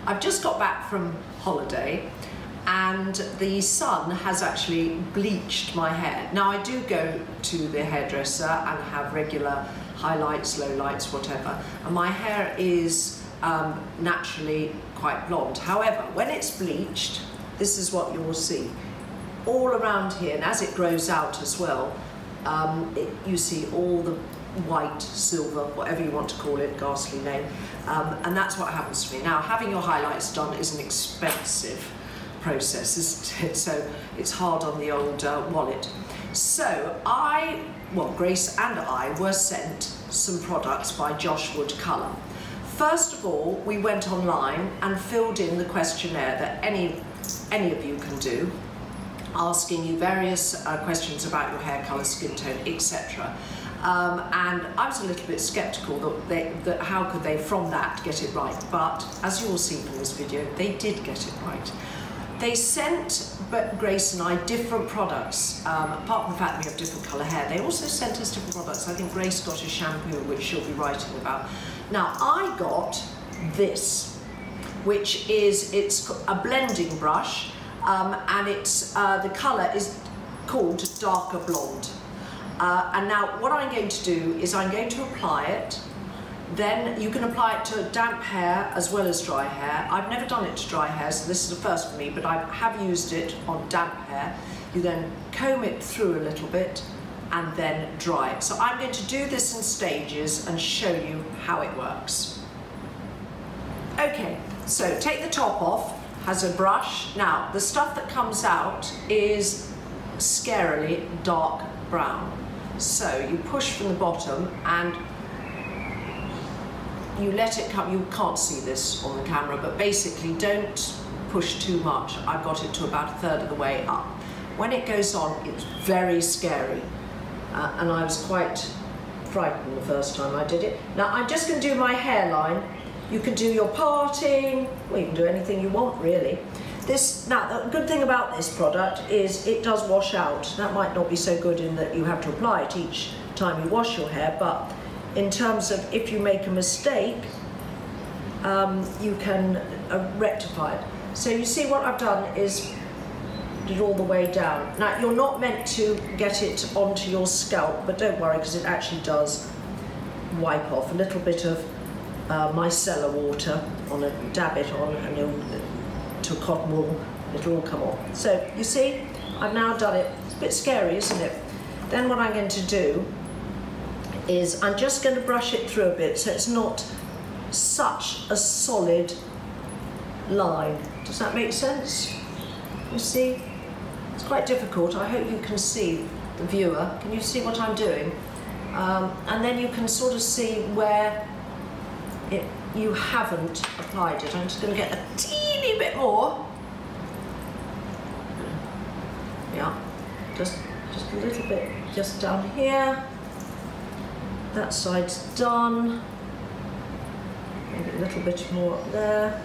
I've just got back from holiday and the sun has actually bleached my hair. Now I do go to the hairdresser and have regular highlights, lowlights, whatever, and my hair is naturally quite blonde. However, when it's bleached, this is what you will see. All around here, and as it grows out as well, you see all the white, silver, whatever you want to call it, ghastly name, and that's what happens to me. Now, having your highlights done is an expensive process, isn't it? So it's hard on the old wallet. So Grace and I were sent some products by Josh Wood Colour. First of all, we went online and filled in the questionnaire that any of you can do, asking you various questions about your hair colour, skin tone, etc. And I was a little bit sceptical that how could they from that get it right, but as you will see from this video, they did get it right. They sent Grace and I different products, apart from the fact that we have different colour hair. They also sent us different products. I think Grace got a shampoo, which she'll be writing about. Now, I got this, which is, it's a blending brush, and it's the colour is called Darker Blonde. And now what I'm going to do is I'm going to apply it. Then you can apply it to damp hair as well as dry hair. I've never done it to dry hair, so this is a first for me, but I have used it on damp hair. You then comb it through a little bit and then dry it. So I'm going to do this in stages and show you how it works. Okay, so take the top off, has a brush. Now, the stuff that comes out is scarily dark brown. So you push from the bottom and you let it come. You can't see this on the camera, but basically don't push too much. I've got it to about 1/3 of the way up. When it goes on, it's very scary. And I was quite frightened the first time I did it. Now I'm just going to do my hairline. You can do your parting, well, you can do anything you want really. Now the good thing about this product is it does wash out. That might not be so good in that you have to apply it each time you wash your hair, but in terms of if you make a mistake, you can rectify it. So you see what I've done is it all the way down. Now you're not meant to get it onto your scalp, but don't worry because it actually does wipe off. A little bit of micellar water on a dab it on and to a cotton wool, it'll all come off. So you see, I've now done it. It's a bit scary, isn't it? Then what I'm going to do is I'm just going to brush it through a bit so it's not such a solid line. Does that make sense? You see? It's quite difficult. I hope you can see, the viewer. Can you see what I'm doing? And then you can sort of see where you haven't applied it. I'm just going to get a teeny bit more. Yeah, just a little bit just down here. That side's done. Maybe a little bit more up there.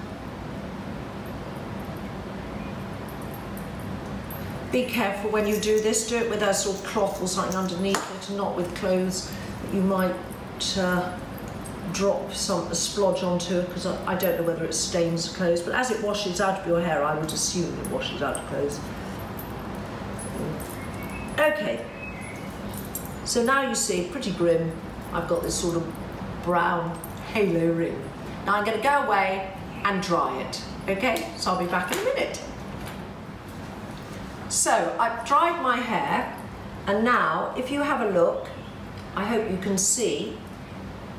Be careful when you do this. Do it with a sort of cloth or something underneath it, and not with clothes that you might drop a splodge onto, because I don't know whether it stains clothes, but as it washes out of your hair, I would assume it washes out of clothes. Okay, so now you see, pretty grim, I've got this sort of brown halo ring. Now I'm going to go away and dry it, okay? So I'll be back in a minute. So I've dried my hair, and now if you have a look, I hope you can see,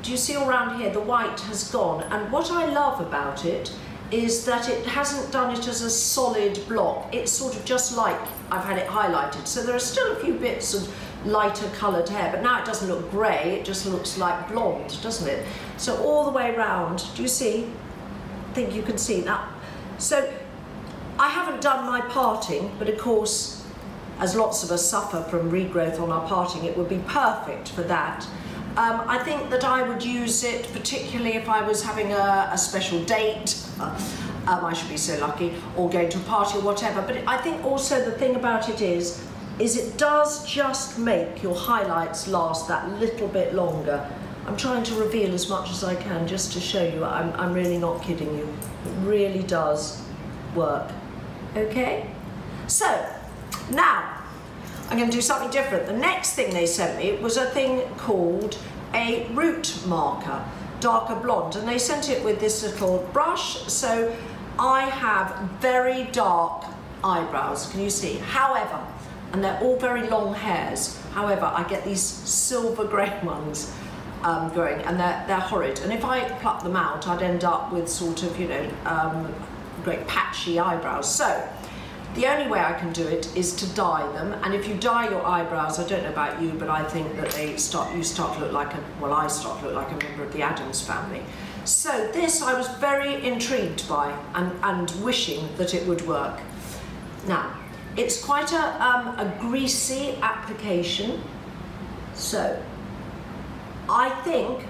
do you see all around here the white has gone? And what I love about it is that it hasn't done it as a solid block. It's sort of just like I've had it highlighted. So there are still a few bits of lighter coloured hair, but now it doesn't look grey, it just looks like blonde, doesn't it? So all the way round, do you see? I think you can see that. So I haven't done my parting, but of course, as lots of us suffer from regrowth on our parting, it would be perfect for that. I think that I would use it particularly if I was having a special date, I should be so lucky, or going to a party or whatever. But I think also the thing about it is it does just make your highlights last that little bit longer. I'm trying to reveal as much as I can just to show you. I'm really not kidding you. It really does work. Okay? So, now, I'm going to do something different. The next thing they sent me was a thing called a root marker, darker blonde, and they sent it with this little brush. So I have very dark eyebrows, can you see? However, and they're all very long hairs, however, I get these silver grey ones growing, and they're horrid. And if I pluck them out, I'd end up with sort of, you know, great patchy eyebrows. So the only way I can do it is to dye them, and if you dye your eyebrows, I don't know about you, but I think that you start to look like I start to look like a member of the Addams family. So this I was very intrigued by and wishing that it would work. Now, it's quite a greasy application, so I think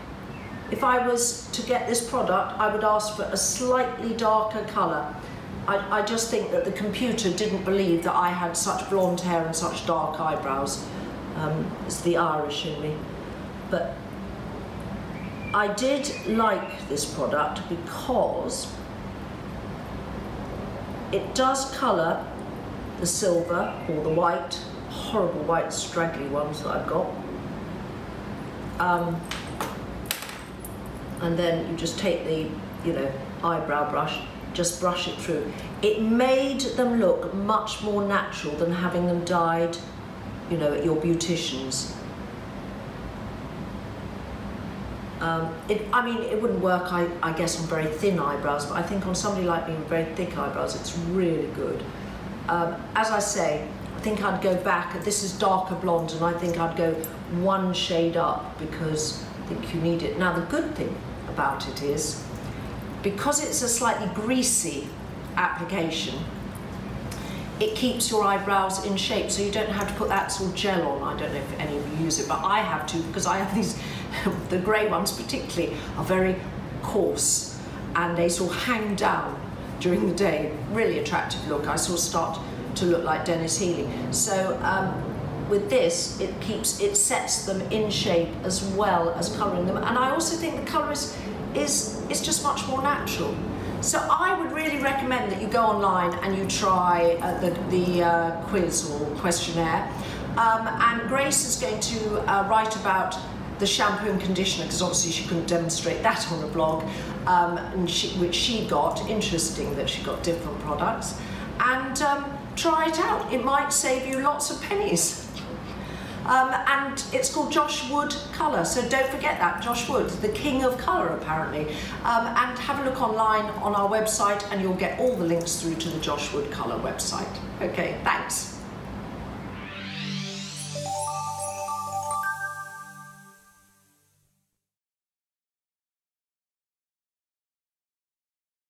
if I was to get this product, I would ask for a slightly darker colour. I just think that the computer didn't believe that I had such blonde hair and such dark eyebrows. It's the Irish in me. But I did like this product because it does colour the silver or the white, horrible white straggly ones that I've got. And then you just take the, you know, eyebrow brush, just brush it through. It made them look much more natural than having them dyed, you know, at your beautician's. I mean, it wouldn't work, I guess, on very thin eyebrows, but I think on somebody like me with very thick eyebrows, it's really good. As I say, I think I'd go back, this is darker blonde, and I think I'd go one shade up because I think you need it. Now, the good thing about it is, because it's a slightly greasy application, it keeps your eyebrows in shape, so you don't have to put that sort of gel on. I don't know if any of you use it, but I have to, because I have these, the grey ones particularly, are very coarse, and they sort of hang down during the day. Really attractive look. I sort of start to look like Dennis Healy. So with this, it sets them in shape as well as colouring them, and I also think the colour is just much more natural. So I would really recommend that you go online and you try the quiz or questionnaire. And Grace is going to write about the shampoo and conditioner, because obviously she couldn't demonstrate that on a blog, which she got. Interesting that she got different products. And try it out. It might save you lots of pennies. And it's called Josh Wood Colour, so don't forget that, Josh Wood, the king of colour apparently. And have a look online on our website and you'll get all the links through to the Josh Wood Colour website. Okay, thanks.